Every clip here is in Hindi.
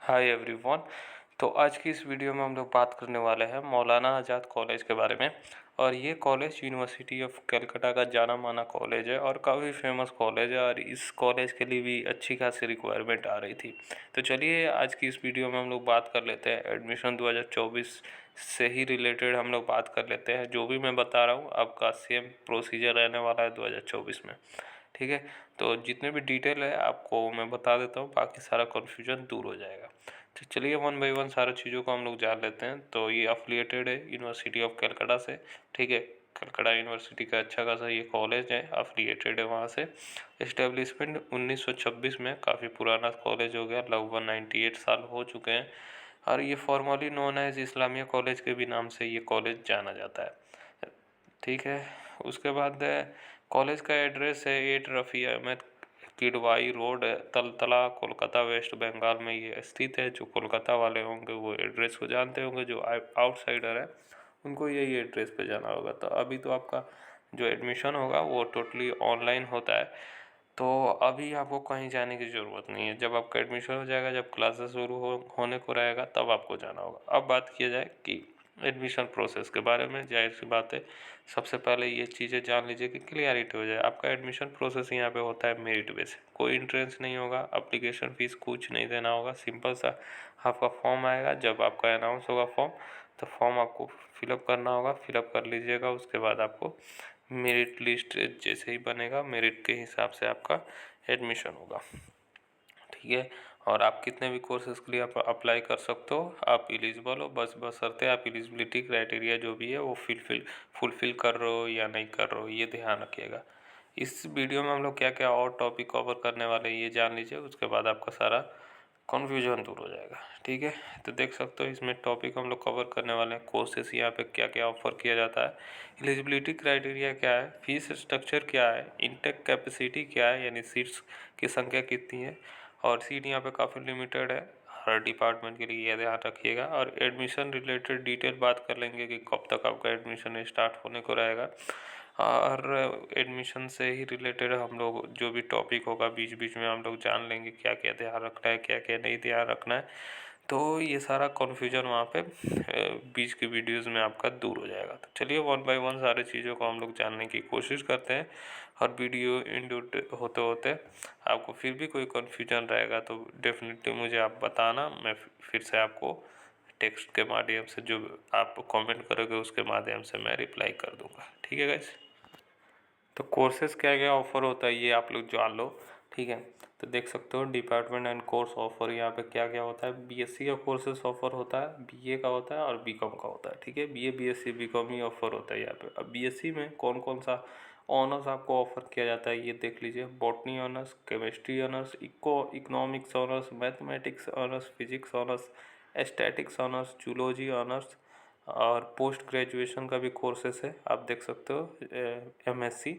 Hi everyone. तो आज की इस वीडियो में हम लोग बात करने वाले हैं मौलाना आज़ाद कॉलेज के बारे में। और ये कॉलेज यूनिवर्सिटी ऑफ कलकत्ता का जाना माना कॉलेज है और काफ़ी फेमस कॉलेज है, और इस कॉलेज के लिए भी अच्छी खासी रिक्वायरमेंट आ रही थी। तो चलिए आज की इस वीडियो में हम लोग बात कर लेते हैं एडमिशन 2024 से ही रिलेटेड हम लोग बात कर लेते हैं। जो भी मैं बता रहा हूँ आपका सेम प्रोसीजर रहने वाला है 2024 में। ठीक है, तो जितने भी डिटेल है आपको मैं बता देता हूँ, बाकी सारा कन्फ्यूजन दूर हो जाएगा। तो चलिए वन बाई वन सारे चीज़ों को हम लोग जान लेते हैं। तो ये अफिलिएटेड है यूनिवर्सिटी ऑफ कलकत्ता से। ठीक है, कलकत्ता यूनिवर्सिटी का अच्छा खासा ये कॉलेज है, अफिलिएटेड है वहाँ से। इस्टेब्लिशमेंट 1926 में, काफ़ी पुराना कॉलेज हो गया, लगभग 98 साल हो चुके हैं। और ये formally known as Islamia college के भी नाम से ये कॉलेज जाना जाता है। ठीक है, उसके बाद कॉलेज का एड्रेस है 8 रफ़ी अहमद किडवाई रोड, तलतला, कोलकाता, वेस्ट बंगाल में ये स्थित है। जो कोलकाता वाले होंगे वो एड्रेस को जानते होंगे, जो आउटसाइडर है उनको यही एड्रेस पे जाना होगा। तो अभी तो आपका जो एडमिशन होगा वो टोटली ऑनलाइन होता है, तो अभी आपको कहीं जाने की ज़रूरत नहीं है। जब आपका एडमिशन हो जाएगा, जब क्लासेस शुरू होने को रहेगा, तब आपको जाना होगा। अब बात किया जाए कि एडमिशन प्रोसेस के बारे में, जाहिर सी बात है सबसे पहले ये चीज़ें जान लीजिए कि क्लियरिटी हो जाए। आपका एडमिशन प्रोसेस यहाँ पे होता है मेरिट बेस, कोई इंट्रेंस नहीं होगा, अप्लीकेशन फ़ीस कुछ नहीं देना होगा। सिंपल सा आपका फॉर्म आएगा, जब आपका अनाउंस होगा फॉर्म, तो फॉर्म आपको फिलअप करना होगा, फिलअप कर लीजिएगा। उसके बाद आपको मेरिट लिस्ट जैसे ही बनेगा, मेरिट के हिसाब से आपका एडमिशन होगा। ठीक है, और आप कितने भी कोर्सेज़ के लिए आप अप्लाई कर सकते हो, आप एलिजिबल हो, बस बशर्ते आप एलिजिबिलिटी क्राइटेरिया जो भी है वो फुलफ़िल कर रहे हो या नहीं कर रहे हो, ये ध्यान रखिएगा। इस वीडियो में हम लोग क्या क्या और टॉपिक कवर करने वाले हैं ये जान लीजिए, उसके बाद आपका सारा कन्फ्यूजन दूर हो जाएगा। ठीक है, तो देख सकते हो इसमें टॉपिक हम लोग कवर करने वाले हैं। कोर्सेस यहाँ पे क्या क्या ऑफर किया जाता है, एलिजिबिलिटी क्राइटेरिया क्या है, फीस स्ट्रक्चर क्या है, इंटेक कैपेसिटी क्या है, यानी सीट्स की संख्या कितनी है। और सीट यहाँ पे काफ़ी लिमिटेड है हर डिपार्टमेंट के लिए, यह ध्यान रखिएगा। और एडमिशन रिलेटेड डिटेल बात कर लेंगे कि कब तक आपका एडमिशन स्टार्ट होने को रहेगा। और एडमिशन से ही रिलेटेड हम लोग जो भी टॉपिक होगा बीच बीच में हम लोग जान लेंगे, क्या क्या ध्यान रखना है, क्या क्या नहीं ध्यान रखना है। तो ये सारा कन्फ्यूजन वहाँ पे बीच की वीडियोस में आपका दूर हो जाएगा। तो चलिए वन बाय वन सारे चीज़ों को हम लोग जानने की कोशिश करते हैं। और वीडियो इंड होते होते आपको फिर भी कोई कन्फ्यूजन रहेगा तो डेफिनेटली मुझे आप बताना, मैं फिर से आपको टेक्स्ट के माध्यम से, जो आप कमेंट करोगे उसके माध्यम से मैं रिप्लाई कर दूंगा। ठीक है गाइस, तो कोर्सेज क्या क्या ऑफर होता है ये आप लोग जान लो। ठीक है, तो देख सकते हो डिपार्टमेंट एंड कोर्स ऑफर यहाँ पे क्या क्या होता है। बीएससी का कोर्सेज ऑफर होता है, बीए का होता है और बीकॉम का होता है। ठीक है, बीए बीएससी बीकॉम ही ऑफर होता है यहाँ पे। अब बीएससी में कौन कौन सा ऑनर्स आपको ऑफर किया जाता है ये देख लीजिए। Botany honours, chemistry honours, economics honours, mathematics honours, physics honours, aesthetics honours, zoology honours. और पोस्ट ग्रेजुएशन का भी कोर्सेस है, आप देख सकते हो एमएससी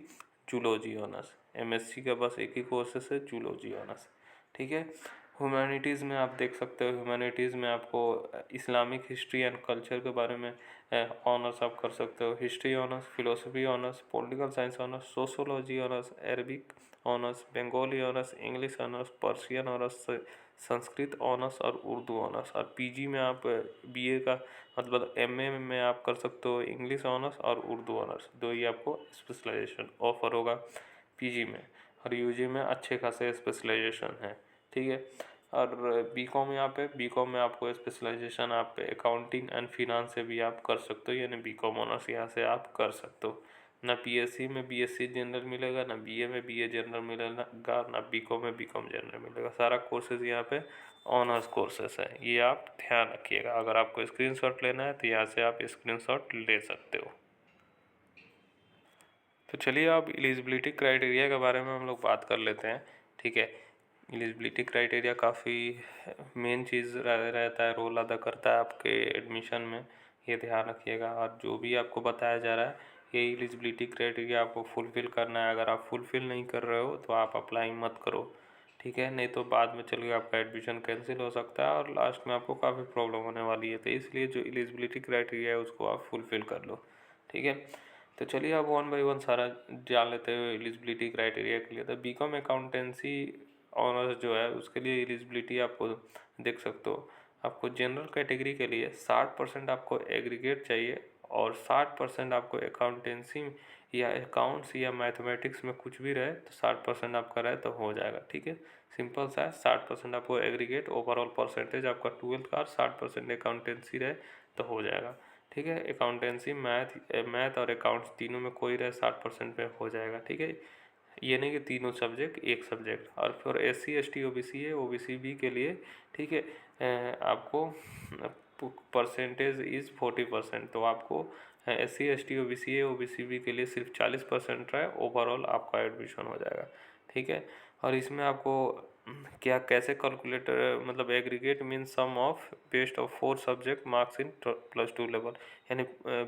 जूलॉजी ऑनर्स। एमएससी का बस एक ही कोर्सेस है, जूलॉजी ऑनर्स। ठीक है, ह्यूमैनिटीज़ में आप देख सकते हो, ह्यूमैनिटीज़ में आपको इस्लामिक हिस्ट्री एंड कल्चर के बारे में ऑनर्स आप कर सकते हो। History honours, philosophy honours, political science honours, sociology honours, Arabic honours, Bengali honours, English honours, Persian honours, Sanskrit honours और उर्दू ऑनर्स। और पीजी में आप बीए का मतलब एमए में आप कर सकते हो इंग्लिश ऑनर्स और उर्दू ऑनर्स, दो ही आपको स्पेशलाइजेशन ऑफर होगा पीजी में। और यूजी में अच्छे खासे स्पेशलाइजेशन है। ठीक है, और बीकॉम में आपको स्पेशलाइजेशन आप अकाउंटिंग एंड फिनांस से भी आप कर सकते हो, यानी बीकॉम ऑनर्स यहाँ से आप कर सकते हो। ना पीएससी में बीएससी जनरल मिलेगा, ना बीए में बीए जनरल मिलेगा, ना बीकॉम में बीकॉम जनरल मिलेगा। सारा कोर्सेज यहाँ पे ऑनर्स कोर्सेस है, ये आप ध्यान रखिएगा। अगर आपको स्क्रीनशॉट लेना है तो यहाँ से आप स्क्रीनशॉट ले सकते हो। तो चलिए अब एलिजिबिलिटी क्राइटेरिया के बारे में हम लोग बात कर लेते हैं। ठीक है, एलिजिबिलिटी क्राइटेरिया काफ़ी मेन चीज़ रहता है, रोल अदा करता है आपके एडमिशन में, ये ध्यान रखिएगा। और जो भी आपको बताया जा रहा है ये एलिजिबिलिटी क्राइटेरिया आपको फुलफ़िल करना है। अगर आप फुलफ़िल नहीं कर रहे हो तो आप अप्लाई मत करो। ठीक है, नहीं तो बाद में चल के आपका एडमिशन कैंसिल हो सकता है और लास्ट में आपको काफ़ी प्रॉब्लम होने वाली है। तो इसलिए जो एलिजिबिलिटी क्राइटेरिया है उसको आप फुलफ़िल कर लो। ठीक है, तो चलिए अब वन बाय वन सारा जान लेते हैं एलिजिबिलिटी क्राइटेरिया के लिए। तो बीकॉम अकाउंटेंसी ऑनर्स जो है उसके लिए एलिजिबिलिटी आपको देख सकते हो। आपको जनरल कैटेगरी के लिए 60% आपको एग्रीगेट चाहिए और 60% आपको अकाउंटेंसी या अकाउंट्स या मैथमेटिक्स में कुछ भी रहे तो 60% आपका रहे तो हो जाएगा। ठीक है, सिंपल सा है। 60% आपको एग्रीगेट ओवरऑल परसेंटेज आपका 12th का, 60% अकाउंटेंसी रहे तो हो जाएगा। ठीक है, अकाउंटेंसी मैथ और अकाउंट्स तीनों में कोई रहे 60% में हो जाएगा। ठीक है, ये नहीं कि तीनों सब्जेक्ट एक सब्जेक्ट। और फिर SC ST OBC है, OBC बी के लिए ठीक है आपको परसेंटेज इज़ 40%, तो आपको SC ST OBC है, OBC बी के लिए सिर्फ 40% रहे, ओवरऑल आपका एडमिशन हो जाएगा। ठीक है, और इसमें आपको क्या कैसे कैलकुलेटर मतलब aggregate mean sum of based of 4 subject marks in +2 level, यानी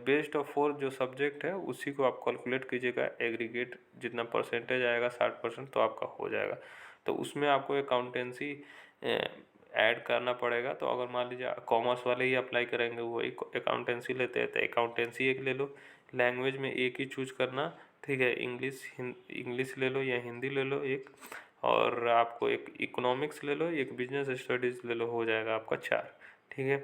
बेस्ड ऑफ 4 जो सब्जेक्ट है उसी को आप कैलकुलेट कीजिएगा। एग्रीगेट जितना परसेंटेज आएगा 60% तो आपका हो जाएगा। तो उसमें आपको अकाउंटेंसी ऐड करना पड़ेगा। तो अगर मान लीजिए कॉमर्स वाले ही अप्लाई करेंगे, वो एक अकाउंटेंसी लेते हैं तो अकाउंटेंसी एक ले लो। लैंग्वेज में एक ही चूज करना, ठीक है, इंग्लिश ले लो या हिंदी ले लो एक, और आपको एक इकोनॉमिक्स ले लो, एक बिजनेस स्टडीज़ ले लो, हो जाएगा आपका 4। ठीक है,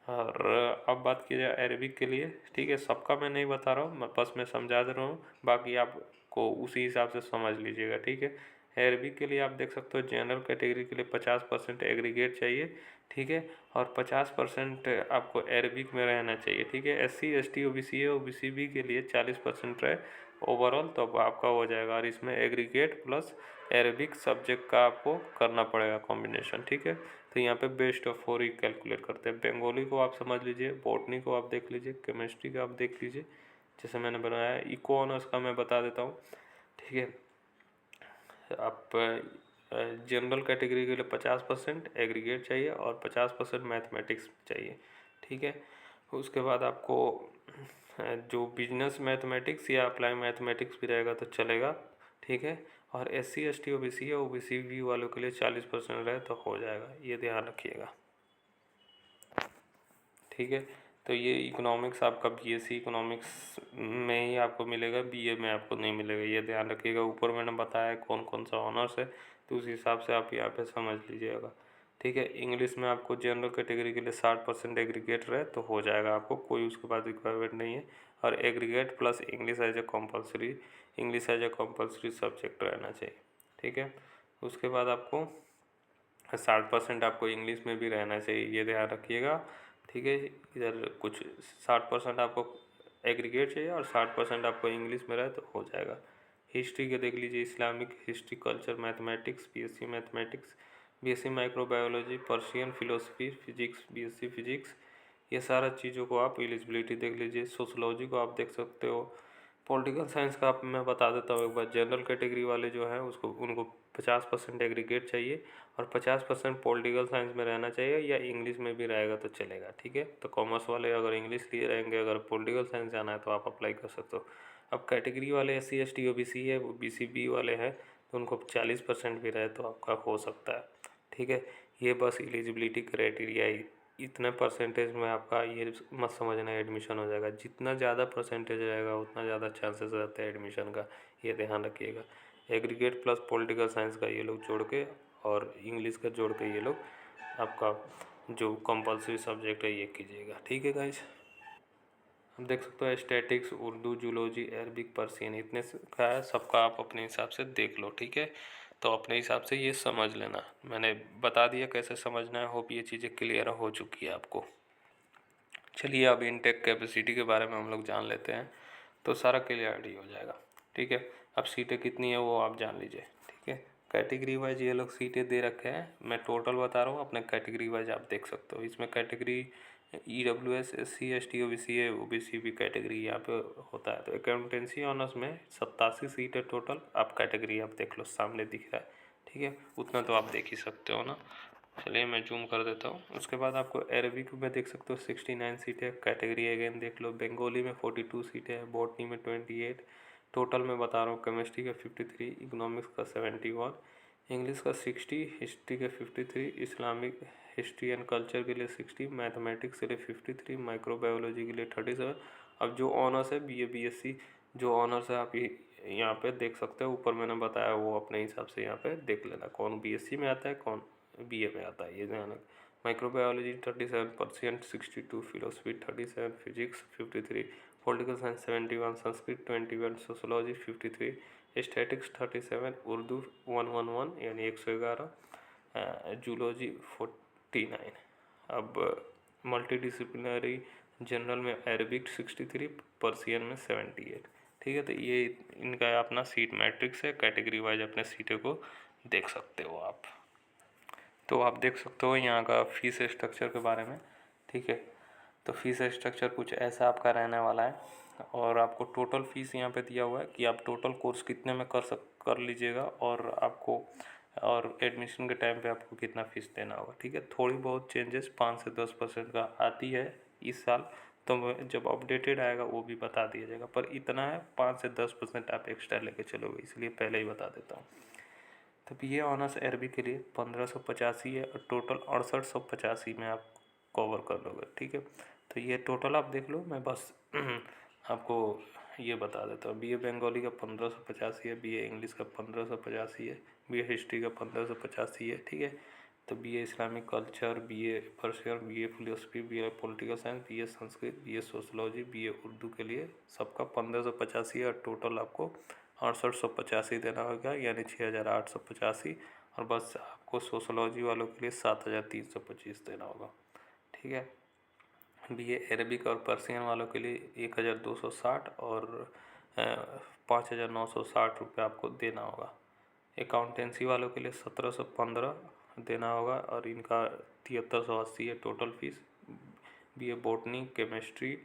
और अब बात की जाए अरबिक के लिए। ठीक है, सबका मैं नहीं बता रहा हूँ, बस मैं समझा दे रहा हूँ, बाकी आपको उसी हिसाब से समझ लीजिएगा। ठीक है, अरबिक के लिए आप देख सकते हो जनरल कैटेगरी के लिए 50% एग्रीगेट चाहिए। ठीक है, और 50% आपको अरबिक में रहना चाहिए। ठीक है, SC ST OBC है, OBC बी के लिए 40% रहे ओवरऑल तो आपका हो जाएगा। और इसमें एग्रीगेट प्लस अरबिक सब्जेक्ट का आपको करना पड़ेगा कॉम्बिनेशन। ठीक है, तो यहाँ पे बेस्ट ऑफ 4 ही कैलकुलेट करते हैं। बंगाली को आप समझ लीजिए, बॉटनी को आप देख लीजिए, केमिस्ट्री का आप देख लीजिए, जैसे मैंने बनाया है। इको ऑनर्स का मैं बता देता हूँ। ठीक है, आप जनरल कैटेगरी के लिए 50% एग्रीगेट चाहिए और 50% मैथमेटिक्स चाहिए। ठीक है, उसके बाद आपको जो बिजनेस मैथमेटिक्स या अप्लाई मैथमेटिक्स भी रहेगा तो चलेगा। ठीक है, और SC ST OBC है, OBC बी वालों के लिए 40% रहे तो हो जाएगा, ये ध्यान रखिएगा। ठीक है, तो ये इकोनॉमिक्स आपका BSc इकोनॉमिक्स में ही आपको मिलेगा, BA में आपको नहीं मिलेगा, ये ध्यान रखिएगा। ऊपर मैंने बताया कौन कौन सा ऑनर्स है, तो उस हिसाब से आप यहाँ पे समझ लीजिएगा। ठीक है, इंग्लिश में आपको जनरल कैटेगरी के लिए 60% एग्रीगेट रहे तो हो जाएगा, आपको कोई उसके बाद रिक्वायरमेंट नहीं है। और aggregate plus English as a compulsory, English as a compulsory subject रहना चाहिए। ठीक है, उसके बाद आपको 60% आपको इंग्लिश में भी रहना चाहिए, ये ध्यान रखिएगा। ठीक है, इधर कुछ 60% आपको एग्रीगेट चाहिए और 60% आपको इंग्लिश में रहे तो हो जाएगा। हिस्ट्री के देख लीजिए, Islamic history, culture, mathematics, BSc mathematics, BSc microbiology, Persian philosophy, physics, BSc physics, ये सारा चीज़ों को आप एलिजिबिलिटी देख लीजिए। सोशलॉजी को आप देख सकते हो। पॉलिटिकल साइंस का आप मैं बता देता हूँ एक बार। जनरल कैटेगरी वाले जो हैं उसको उनको 50% एग्रीगेट चाहिए और 50% पॉलिटिकल साइंस में रहना चाहिए या इंग्लिश में भी रहेगा तो चलेगा। ठीक है, तो कॉमर्स वाले अगर इंग्लिश लिए रहेंगे, अगर पॉलिटिकल साइंस जाना है तो आप अप्लाई कर सकते हो। अब कैटेगरी वाले SC ST OBC है, वो BC बी वाले हैं, तो उनको 40% भी रहे तो आपका हो सकता है। ठीक है, ये बस एलिजिबिलिटी क्राइटेरिया ही, इतने परसेंटेज में आपका ये मत समझना एडमिशन हो जाएगा। जितना ज़्यादा परसेंटेज रहेगा उतना ज़्यादा चांसेस रहते हैं एडमिशन का, ये ध्यान रखिएगा। एग्रीगेट प्लस पॉलिटिकल साइंस का ये लोग जोड़ के और इंग्लिश का जोड़ के ये लोग आपका जो कंपलसरी सब्जेक्ट है ये कीजिएगा। ठीक है गाइस, हम देख सकते हो statics, Urdu, zoology, Arabic, Persian, इतने का है। सबका आप अपने हिसाब से देख लो। ठीक है, तो अपने हिसाब से ये समझ लेना, मैंने बता दिया कैसे समझना है। होप ये चीज़ें क्लियर हो चुकी है आपको। चलिए अब इनटेक कैपेसिटी के बारे में हम लोग जान लेते हैं, तो सारा क्लियरिटी हो जाएगा। ठीक है, अब सीटें कितनी है वो आप जान लीजिए। ठीक है, कैटेगरी वाइज ये लोग सीटें दे रखे हैं, मैं टोटल बता रहा हूँ, अपने कैटेगरी वाइज आप देख सकते हो। इसमें category EWS SC ST OBC है, OBC भी कैटेगरी यहाँ पे होता है। तो अकाउंटेंसी ऑनर्स में 87 सीट है टोटल। आप कैटेगरी आप देख लो, सामने दिख रहा है। ठीक है, उतना तो आप देख ही सकते हो ना। चलिए मैं जूम कर देता हूँ। उसके बाद आपको अरबिक में देख सकते हो 69 सीट है, कैटेगरी अगेन देख लो। बंगाली में 42 सीट है, बॉटनी में 28, टोटल में बता रहा हूँ। केमिस्ट्री का 53, इकोनॉमिक्स का 71, इंग्लिश का 60, हिस्ट्री का 53, इस्लामिक हिस्ट्री एंड कल्चर के लिए 60, मैथमेटिक्स के लिए 53, माइक्रोबायोलॉजी के लिए 37। अब जो ऑनर्स है BA BSc जो ऑनर्स है आप यहाँ पे देख सकते हो, ऊपर मैंने बताया वो अपने हिसाब से यहाँ पे देख लेना कौन बीएससी में आता है कौन बीए में आता है। ये ध्यान रख। Microbiology 37%, 62, philosophy 37, physics 53, political science 71, Sanskrit 21, sociology 53, statics 37, Urdu 111 यानी 111, जूलॉजी 49। अब मल्टीडिसिप्लिनरी जनरल में अरबिक 63, पर्सियन में 78। ठीक है, तो ये इनका अपना सीट मैट्रिक्स है, कैटेगरी वाइज अपने सीटों को देख सकते हो आप। तो आप देख सकते हो यहाँ का फीस स्ट्रक्चर के बारे में। ठीक है, तो फीस स्ट्रक्चर कुछ ऐसा आपका रहने वाला है, और आपको टोटल फीस यहाँ पे दिया हुआ है कि आप टोटल कोर्स कितने में कर लीजिएगा, और एडमिशन के टाइम पे आपको कितना फ़ीस देना होगा। ठीक है, थोड़ी बहुत चेंजेस 5 से 10% का आती है इस साल, तो जब अपडेटेड आएगा वो भी बता दिया जाएगा, पर इतना है 5 से 10% आप एक्स्ट्रा लेके चलोगे, इसलिए पहले ही बता देता हूँ। तो BA ऑनर्स अरबी के लिए 1585 है, और टोटल 6885 में आप कवर कर लोगे। ठीक है, तो ये टोटल आप देख लो, मैं बस आपको ये बता देता हूँ। BA बंगाली का 1585 है, BA इंग्लिश का 1585 है, BA हिस्ट्री का 1585 है। ठीक है, तो BA Islamic culture, BA Persian, BA philosophy, BA political science, BA Sanskrit, BA sociology, BA Urdu के लिए सबका 1585 है, और टोटल आपको 6885 देना होगा, यानी 6885। और बस आपको सोशोलॉजी वालों के लिए 7325 देना होगा। ठीक है, BA अरबिक और पर्सियन वालों के लिए 1260 और 5960 रुपये आपको देना होगा। अकाउंटेंसी वालों के लिए 1715 देना होगा, और इनका 7380 है total fees. BA botany, chemistry,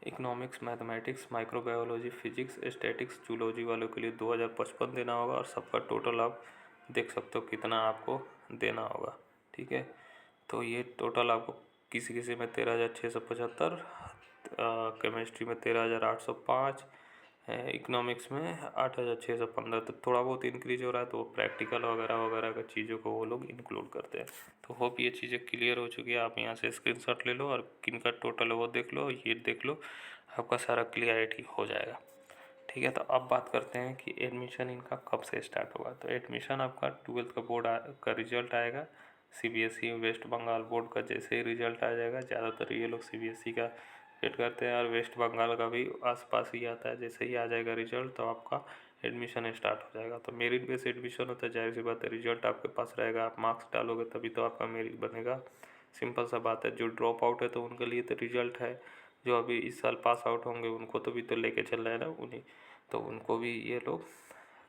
economics, mathematics, microbiology, physics, statics, zoology वालों के लिए 2055 देना होगा, और सबका टोटल आप देख सकते हो कितना आपको देना होगा। ठीक है, तो ये टोटल आपको किसी किसी में 13,675, केमिस्ट्री में 13,805, इकोनॉमिक्स में 8,615। तो थोड़ा बहुत इंक्रीज हो रहा है, तो वो प्रैक्टिकल वगैरह वगैरह का चीज़ों को वो लोग इंक्लूड करते हैं। तो होप ये चीज़ें क्लियर हो चुकी है। आप यहाँ से स्क्रीनशॉट ले लो, और किन का टोटल है वो देख लो, ये देख लो, आपका सारा क्लियरिटी हो जाएगा। ठीक है, तो अब बात करते हैं कि एडमिशन इनका कब से स्टार्ट होगा। तो एडमिशन आपका 12th का बोर्ड का रिजल्ट आएगा, CBSE वेस्ट बंगाल बोर्ड का जैसे ही रिजल्ट आ जाएगा, ज़्यादातर ये लोग CBSE का वेट करते हैं, और वेस्ट बंगाल का भी आसपास ही आता है। जैसे ही आ जाएगा रिजल्ट, तो आपका एडमिशन स्टार्ट हो जाएगा। तो मेरिट बेस एडमिशन होता है, जाहिर सी बात है, रिजल्ट आपके पास रहेगा, आप मार्क्स डालोगे तभी तो आपका मेरिट बनेगा। सिंपल सा बात है। जो ड्रॉप आउट है तो उनके लिए तो रिजल्ट है, जो अभी इस साल पास आउट होंगे उनको तो भी तो लेके चल रहे हैं ना उन्हीं, तो उनको भी ये लोग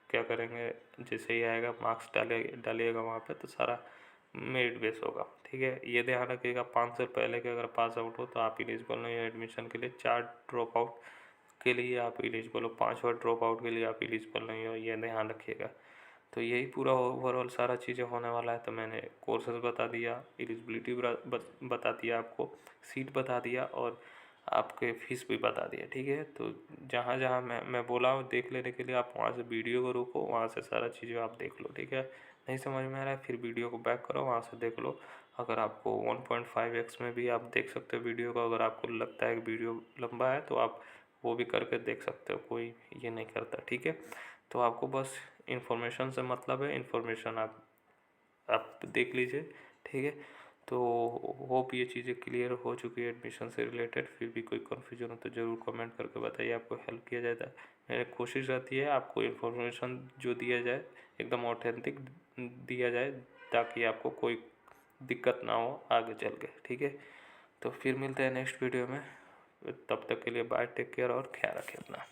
क्या करेंगे, जैसे ही आएगा मार्क्स डालिएगा वहाँ पे, तो सारा मेरिट बेस होगा। ठीक है, ये ध्यान रखिएगा 5 साल पहले के अगर पास आउट हो तो आप एलिजिबल नहीं हो एडमिशन के लिए। 4 ड्रॉप आउट के लिए आप एलिजिबल हो, 5वां ड्रॉप आउट के लिए आप एलिजिबल नहीं हो, ये ध्यान रखिएगा। तो यही पूरा ओवरऑल सारा चीज़ें होने वाला है। तो मैंने कोर्सेज बता दिया, एलिजिबिलिटी बता दिया, आपको सीट बता दिया, और आपके फ़ीस भी बता दिया। ठीक है, तो जहाँ जहाँ मैं बोला हूँ देख लेने के लिए, आप वहाँ से वीडियो को रोको, वहाँ से सारा चीज़ें आप देख लो। ठीक है, नहीं समझ में आ रहा है फिर वीडियो को बैक करो, वहाँ से देख लो। अगर आपको 1.5x में भी आप देख सकते हो वीडियो को, अगर आपको लगता है कि वीडियो लंबा है तो आप वो भी करके देख सकते हो, कोई ये नहीं करता। ठीक है, तो आपको बस इन्फॉर्मेशन से मतलब है, इन्फॉर्मेशन आप देख लीजिए। ठीक है, तो होप ये चीज़ें क्लियर हो चुकी है एडमिशन से रिलेटेड। फिर भी कोई कन्फ्यूजन हो तो ज़रूर कमेंट करके बताइए, आपको हेल्प किया जाता है। मेरी कोशिश रहती है आपको इन्फॉर्मेशन जो दिया जाए एकदम ऑथेंटिक दिया जाए, ताकि आपको कोई दिक्कत ना हो आगे चल के। ठीक है, तो फिर मिलते हैं नेक्स्ट वीडियो में, तब तक के लिए बाय, टेक केयर और ख्याल रखें अपना।